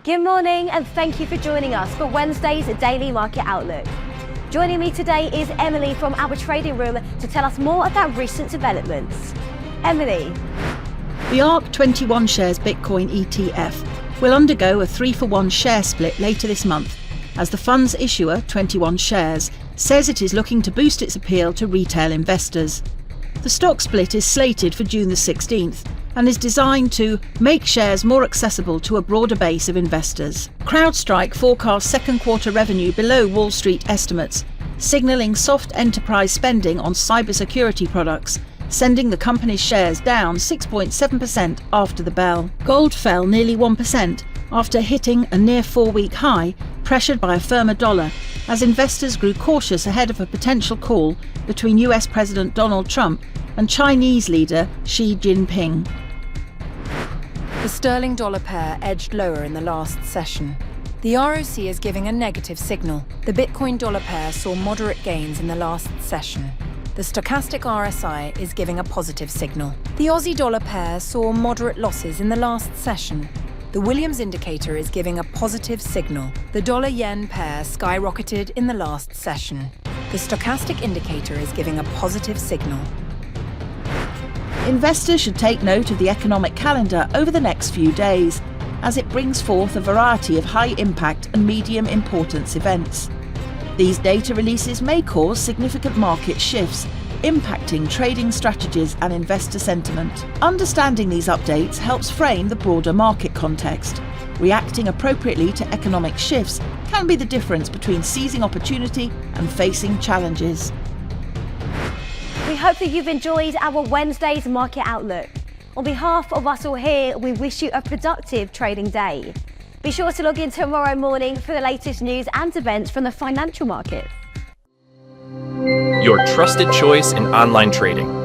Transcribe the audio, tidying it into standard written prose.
Good morning and thank you for joining us for Wednesday's Daily Market Outlook. Joining me today is Emily from our trading room to tell us more about recent developments. Emily. The ARK 21 shares Bitcoin ETF will undergo a 3-for-1 share split later this month as the fund's issuer, 21 Shares, says it is looking to boost its appeal to retail investors. The stock split is slated for June the 16th and is designed to make shares more accessible to a broader base of investors. CrowdStrike forecasts second quarter revenue below Wall Street estimates, signalling soft enterprise spending on cybersecurity products, sending the company's shares down 6.7% after the bell. Gold fell nearly 1% after hitting a near 4-week high, pressured by a firmer dollar, as investors grew cautious ahead of a potential call between US President Donald Trump and Chinese leader Xi Jinping. The sterling-dollar pair edged lower in the last session. The ROC is giving a negative signal. The Bitcoin-dollar pair saw moderate gains in the last session. The stochastic RSI is giving a positive signal. The Aussie-dollar pair saw moderate losses in the last session. The Williams indicator is giving a positive signal. The dollar-yen pair skyrocketed in the last session. The stochastic indicator is giving a positive signal. Investors should take note of the economic calendar over the next few days, as it brings forth a variety of high-impact and medium-importance events. These data releases may cause significant market shifts, impacting trading strategies and investor sentiment. Understanding these updates helps frame the broader market context. Reacting appropriately to economic shifts can be the difference between seizing opportunity and facing challenges. We hope that you've enjoyed our Wednesday's Market Outlook. On behalf of us all here, we wish you a productive trading day. Be sure to log in tomorrow morning for the latest news and events from the financial markets. Your trusted choice in online trading.